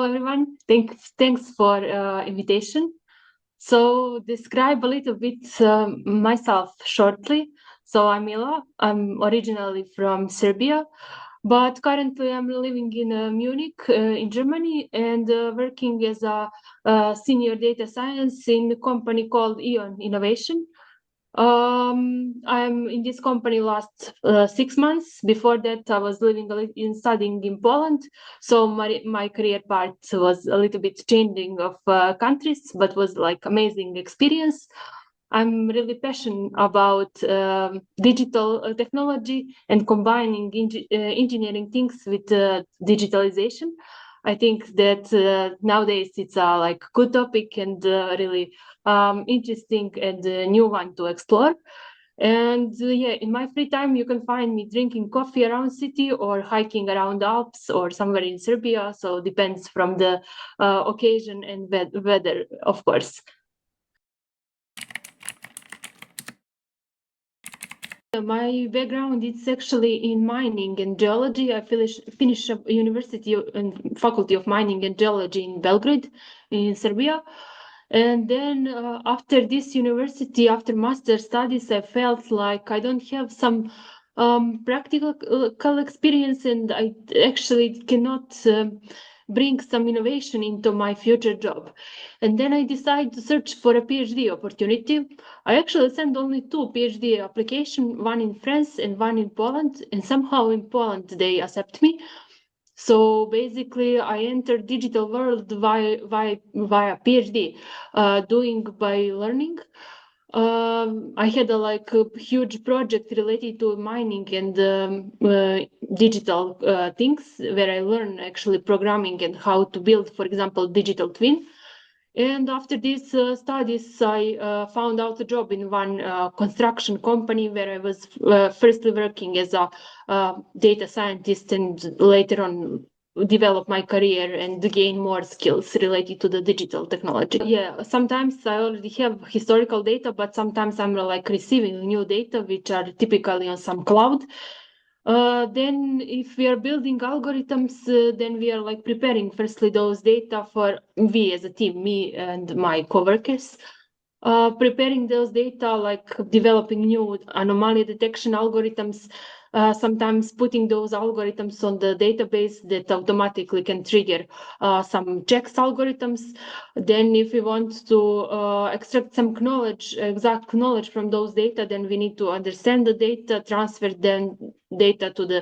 everyone. Thanks for invitation. So describe a little bit myself shortly. So I'm Mila. I'm originally from Serbia, but currently I'm living in Munich, in Germany, and working as a senior data science in a company called Ion Innovation. I'm in this company last 6 months. Before that, I was living in studying in Poland. So my career path was a little bit changing of countries, but was like amazing experience. I'm really passionate about digital technology and combining engineering things with digitalization. I think that nowadays it's a like good topic and really interesting and new one to explore. And yeah, in my free time, you can find me drinking coffee around city or hiking around Alps or somewhere in Serbia. So depends from the occasion and weather, of course. My background is actually in mining and geology. I finished a university and faculty of mining and geology in Belgrade, in Serbia. And then after this university, after master studies, I felt like I don't have some practical experience, and I actually cannot bring some innovation into my future job. And then I decided to search for a PhD opportunity. I actually sent only 2 PhD applications, one in France and one in Poland, and somehow in Poland they accept me. So basically, I entered digital world via PhD, doing by learning. I had a huge project related to mining and digital things where I learned actually programming and how to build, for example, digital twin. And after these studies, I found out a job in one construction company where I was firstly working as a data scientist and later on develop my career and gain more skills related to the digital technology. Yeah, sometimes I already have historical data, but sometimes I'm like receiving new data, which are typically on some cloud. Then if we are building algorithms, then we are like preparing firstly those data for we as a team, me and my coworkers. Preparing those data, like developing new anomaly detection algorithms, sometimes putting those algorithms on the database that automatically can trigger some checks algorithms. Then if we want to extract some knowledge, exact knowledge from those data, then we need to understand the data, transfer then data to the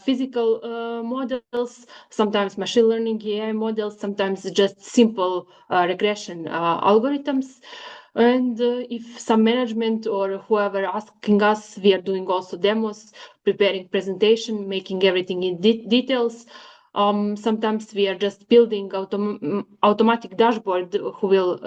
physical models, sometimes machine learning AI models, sometimes just simple regression algorithms. And if some management or whoever asking us, we are doing also demos, preparing presentation, making everything in details. Sometimes we are just building automatic dashboard who will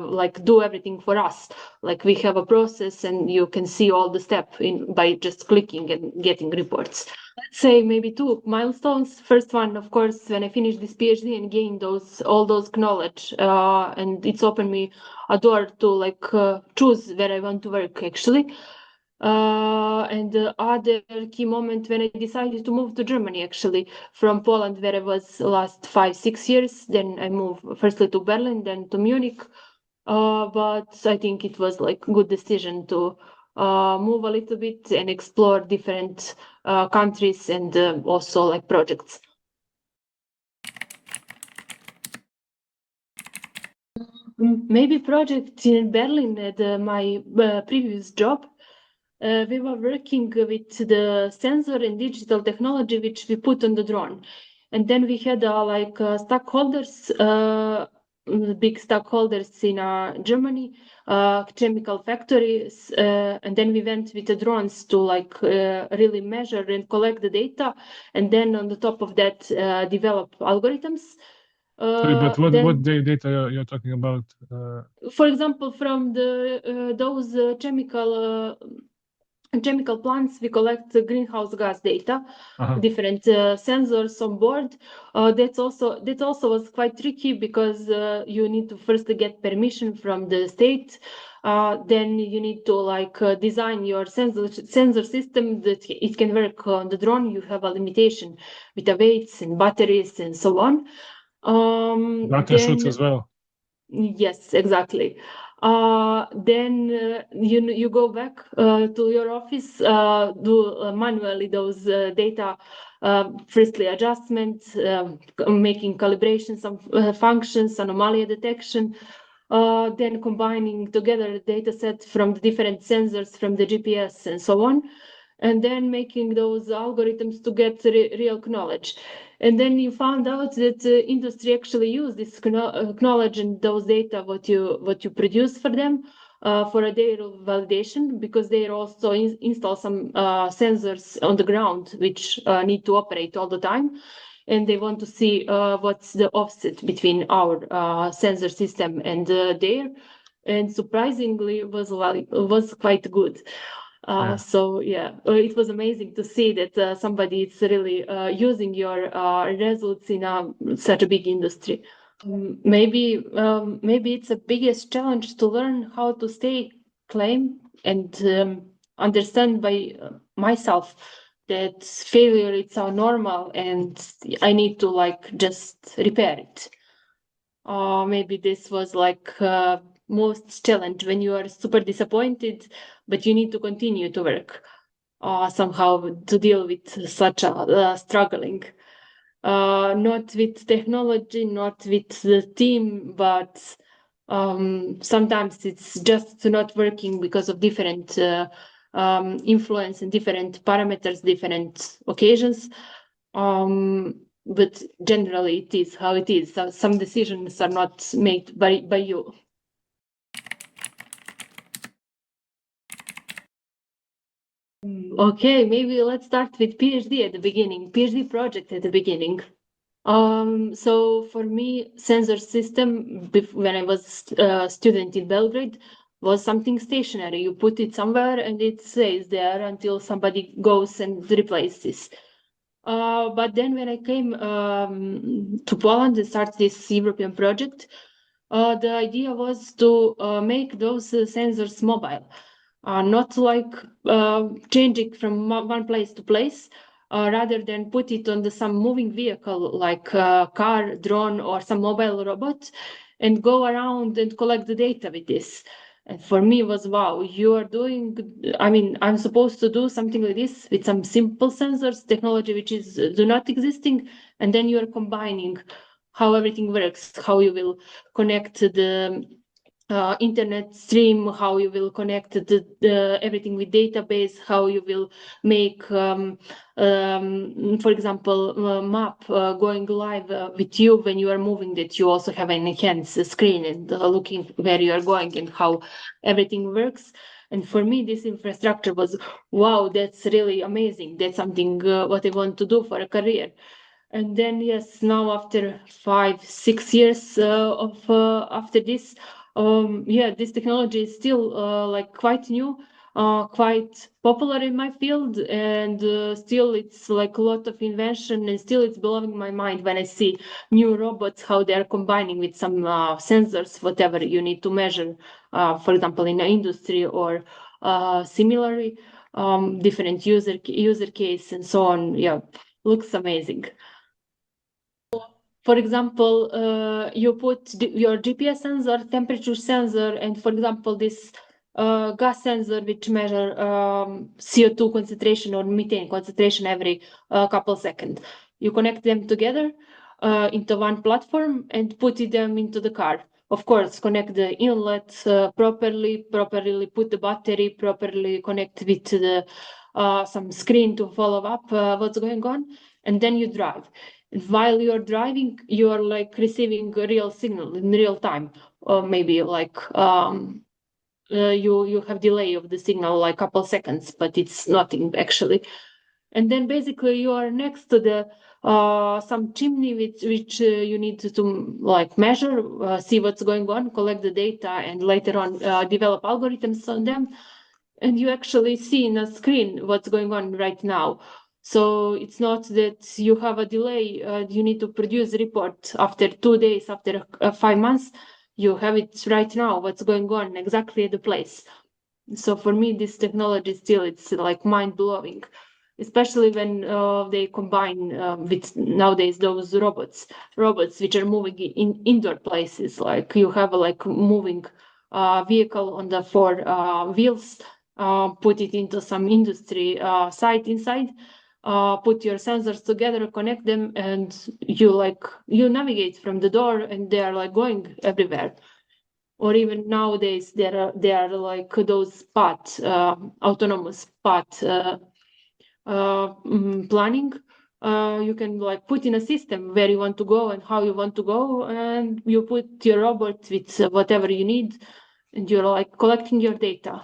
like do everything for us. Like we have a process and you can see all the steps by just clicking and getting reports. Let's say maybe 2 milestones. First one, of course, when I finished this PhD and gained all those knowledge, and it's opened me a door to like choose where I want to work actually. And the other key moment when I decided to move to Germany, actually, from Poland, where I was last 5-6 years. Then I moved firstly to Berlin, then to Munich. But I think it was like good decision to move a little bit and explore different countries and also like projects. Maybe project in Berlin at my previous job. We were working with the sensor and digital technology which we put on the drone. And then we had stockholders, big stockholders in Germany, chemical factories. And then we went with the drones to really measure and collect the data. And then on the top of that, develop algorithms. Sorry, but what data you're talking about? For example, from those chemical plants, we collect the greenhouse gas data, different sensors on board. That also was quite tricky because you need to first get permission from the state. Then you need to design your sensor system that it can work on the drone. You have a limitation with the weights and batteries and so on. Data shoots as well. Yes, exactly. Then you go back to your office, do manually those data, firstly adjustments, making calibrations of functions, anomaly detection, then combining together data set from the different sensors from the GPS and so on, and then making those algorithms to get real knowledge. And then you found out that the industry actually use this knowledge and those data what you produce for them for a data validation, because they also install some sensors on the ground which need to operate all the time, and they want to see what's the offset between our sensor system and their. And surprisingly, was quite good. So it was amazing to see that somebody is really using your results in such a big industry. Maybe it's the biggest challenge to learn how to stay calm and understand by myself that failure is so normal and I need to just repair it. Maybe this was most challenge when you are super disappointed, but you need to continue to work somehow to deal with such a struggling. Not with technology, not with the team, but sometimes it's just not working because of different influence and different parameters, different occasions. But generally it is how it is. So some decisions are not made by you. Okay, maybe let's start with PhD at the beginning, PhD project at the beginning. So for me, sensor system, when I was a student in Belgrade, was something stationary. You put it somewhere and it stays there until somebody goes and replaces. But then when I came to Poland and started this European project, the idea was to make those sensors mobile, not changing from one place to place, rather than put it on some moving vehicle like a car, drone, or some mobile robot, and go around and collect the data with this. And for me it was, wow, you are doing, I'm supposed to do something like this with some simple sensors, technology which is do not existing, and then you are combining how everything works, how you will connect the internet stream, how you will connect everything with database, how you will make, for example, map going live with you when you are moving, that you also have an enhanced screen and looking where you are going and how everything works. And for me, this infrastructure was, wow, that's really amazing. That's something what I want to do for a career. And then, yes, now after 5-6 years after this, this technology is still quite new, quite popular in my field, and still it's a lot of invention, and still it's blowing my mind when I see new robots, how they're combining with some sensors, whatever you need to measure, for example, in an industry or similarly, different user case and so on. Yeah, looks amazing. For example, you put your GPS sensor, temperature sensor, and for example, this gas sensor which measure CO2 concentration or methane concentration every couple seconds. You connect them together into one platform and put them into the car. Of course, connect the inlet properly put the battery, properly connect with the some screen to follow up what's going on, and then you drive. While you're driving, you're receiving a real signal in real time, or maybe you have delay of the signal like couple seconds, but it's nothing actually. And then basically you are next to the some chimney which you need to measure, see what's going on, collect the data, and later on develop algorithms on them. And you actually see in a screen what's going on right now. So it's not that you have a delay, you need to produce a report after 2 days, after 5 months. You have it right now, what's going on exactly at the place. So for me, this technology still, it's mind-blowing. especially when they combine with nowadays those robots which are moving in indoor places. Like you have a moving vehicle on the four wheels, put it into some industry site inside, put your sensors together, connect them, and you navigate from the door, and they are going everywhere. Or even nowadays, they are like those autonomous path planning. You can put in a system where you want to go and how you want to go, and you put your robot with whatever you need, and you're collecting your data.